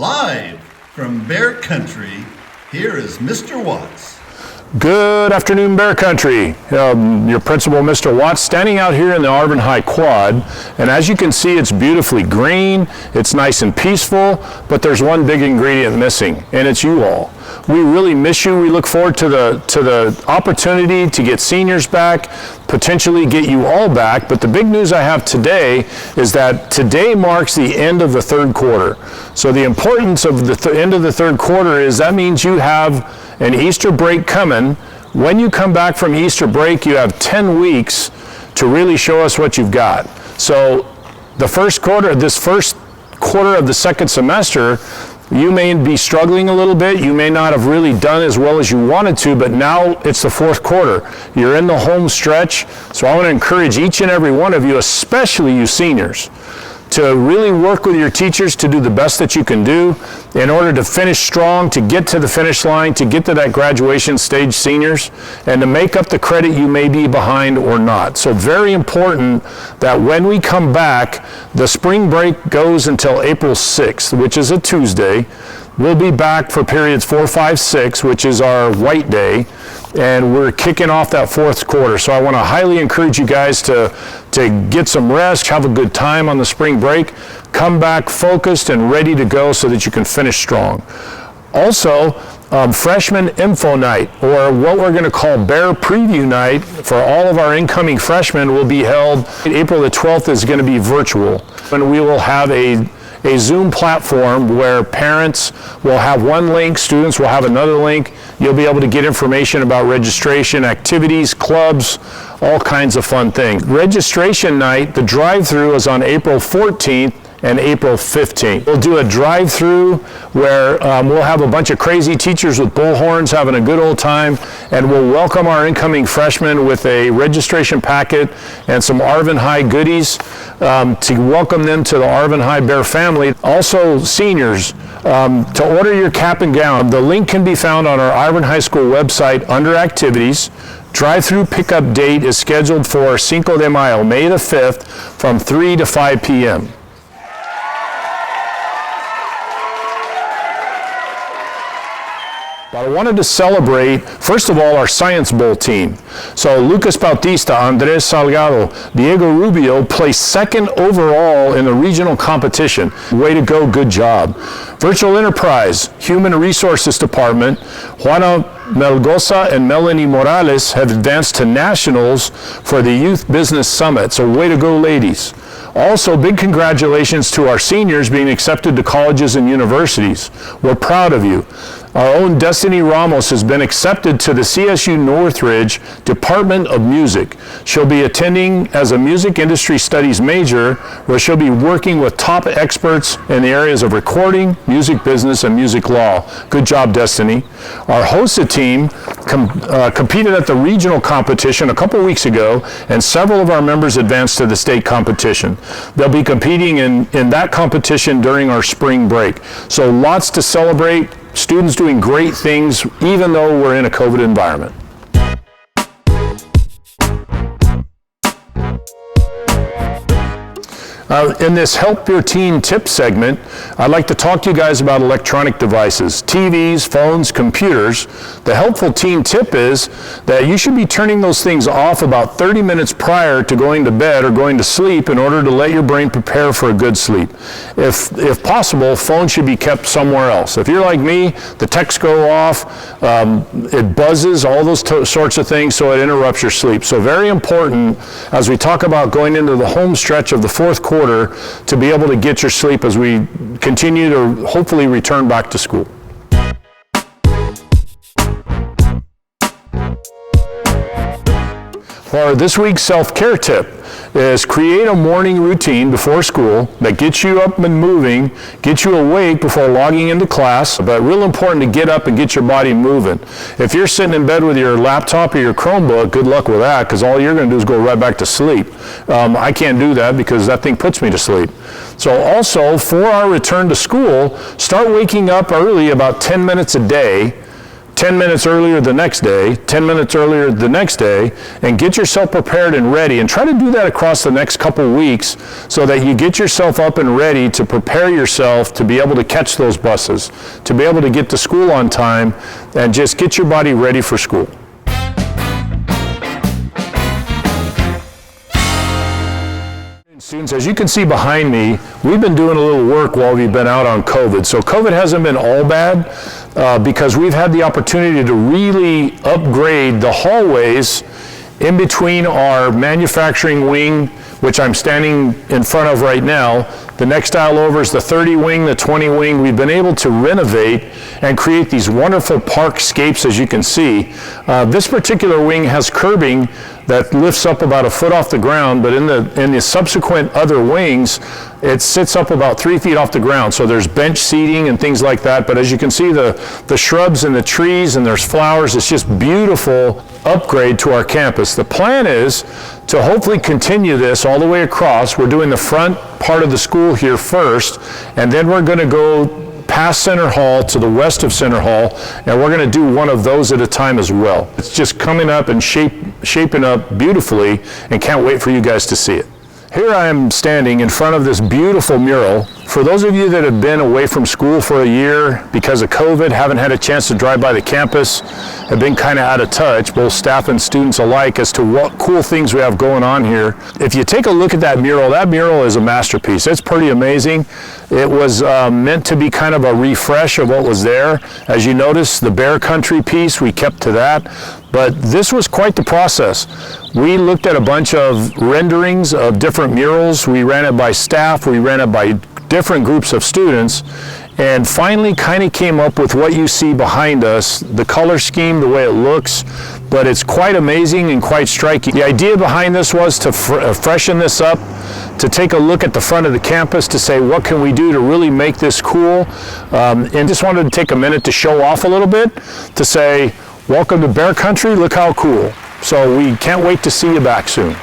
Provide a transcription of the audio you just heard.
Live from Bear Country, here is Mr. Watts. Good afternoon, Bear Country. Your principal, Mr. Watts, standing out here in the Arvin High Quad. And as you can see, it's beautifully green, it's nice and peaceful, but there's one big ingredient missing, and it's you all. We really miss you. We look forward to the opportunity to get seniors back, potentially get you all back. But the big news I have today is that today marks the end of the third quarter. So the importance of the end of the third quarter is that means you have an Easter break coming. When you come back from Easter break, you have 10 weeks to really show us what you've got. So this first quarter of the second semester, you may be struggling a little bit. You may not have really done as well as you wanted to, but now it's the fourth quarter. You're in the home stretch. So I want to encourage each and every one of you, especially you seniors, to really work with your teachers to do the best that you can do in order to finish strong, to get to the finish line, to get to that graduation stage, seniors, and to make up the credit you may be behind or not. So very important that when we come back, the spring break goes until April 6th, which is a Tuesday. We'll be back for periods 4, 5, 6, which is our white day, and we're kicking off that fourth quarter. So I want to highly encourage you guys to get some rest, have a good time on the spring break, come back focused and ready to go so that you can finish strong. Also, freshman info night, or what we're going to call Bear Preview Night for all of our incoming freshmen, will be held April the 12th. Is going to be virtual, and we will have a Zoom platform where parents will have one link, students will have another link. You'll be able to get information about registration, activities, clubs, all kinds of fun things. Registration night, the drive-thru, is on April 14th and April 15th. We'll do a drive-thru where we'll have a bunch of crazy teachers with bullhorns having a good old time, and we'll welcome our incoming freshmen with a registration packet and some Arvin High goodies to welcome them to the Arvin High Bear family. Also, seniors, to order your cap and gown, the link can be found on our Arvin High School website under activities. Drive-thru pickup date is scheduled for Cinco de Mayo, May the 5th, from 3 to 5 p.m. But I wanted to celebrate, first of all, our Science Bowl team. So Lucas Bautista, Andres Salgado, Diego Rubio placed second overall in the regional competition. Way to go, good job. Virtual Enterprise, Human Resources Department, Juana Melgoza and Melanie Morales have advanced to nationals for the Youth Business Summit. So way to go, ladies. Also, big congratulations to our seniors being accepted to colleges and universities. We're proud of you. Our own Destiny Ramos has been accepted to the CSU Northridge Department of Music. She'll be attending as a music industry studies major, where she'll be working with top experts in the areas of recording, music business, and music law. Good job, Destiny. Our HOSA team competed at the regional competition a couple weeks ago, and several of our members advanced to the state competition. They'll be competing in that competition during our spring break. So lots to celebrate. Students doing great things, even though we're in a COVID environment. In this Help Your Teen Tip segment, I'd like to talk to you guys about electronic devices, TVs, phones, computers. The helpful teen tip is that you should be turning those things off about 30 minutes prior to going to bed or going to sleep in order to let your brain prepare for a good sleep. If possible, phones should be kept somewhere else. If you're like me, the texts go off, it buzzes, all those sorts of things, so it interrupts your sleep. So very important as we talk about going into the home stretch of the fourth quarter to be able to get your sleep as we continue to hopefully return back to school. For this week's self-care tip is create a morning routine before school that gets you up and moving, gets you awake before logging into class, but real important to get up and get your body moving. If you're sitting in bed with your laptop or your Chromebook, good luck with that, because all you're going to do is go right back to sleep. I can't do that because that thing puts me to sleep. So also, for our return to school, start waking up early, about 10 minutes a day, 10 minutes earlier the next day, 10 minutes earlier the next day, and get yourself prepared and ready. And try to do that across the next couple weeks so that you get yourself up and ready to prepare yourself to be able to catch those buses, to be able to get to school on time, and just get your body ready for school. Students, as you can see behind me, we've been doing a little work while we've been out on COVID. So COVID hasn't been all bad because we've had the opportunity to really upgrade the hallways in between our manufacturing wing, which I'm standing in front of right now. The next aisle over is the 30 wing, the 20 wing. We've been able to renovate and create these wonderful parkscapes, as you can see. This particular wing has curbing that lifts up about a foot off the ground, but in the subsequent other wings, it sits up about 3 feet off the ground. So there's bench seating and things like that. But as you can see, the shrubs and the trees and there's flowers, it's just beautiful upgrade to our campus. The plan is to hopefully continue this all the way across. We're doing the front part of the school here first, and then we're going to go past Center Hall to the west of Center Hall, and we're going to do one of those at a time as well. It's just coming up and shaping up beautifully, and can't wait for you guys to see it. Here I am standing in front of this beautiful mural. For those of you that have been away from school for a year because of COVID, haven't had a chance to drive by the campus, have been kind of out of touch, both staff and students alike, as to what cool things we have going on here. If you take a look at that mural is a masterpiece. It's pretty amazing. It was meant to be kind of a refresh of what was there. As you notice, the Bear Country piece, we kept to that. But this was quite the process. We looked at a bunch of renderings of different murals. We ran it by staff, we ran it by different groups of students, and finally kind of came up with what you see behind us, the color scheme, the way it looks, but it's quite amazing and quite striking. The idea behind this was to freshen this up, to take a look at the front of the campus to say, what can we do to really make this cool? And just wanted to take a minute to show off a little bit, to say, welcome to Bear Country, look how cool. So we can't wait to see you back soon.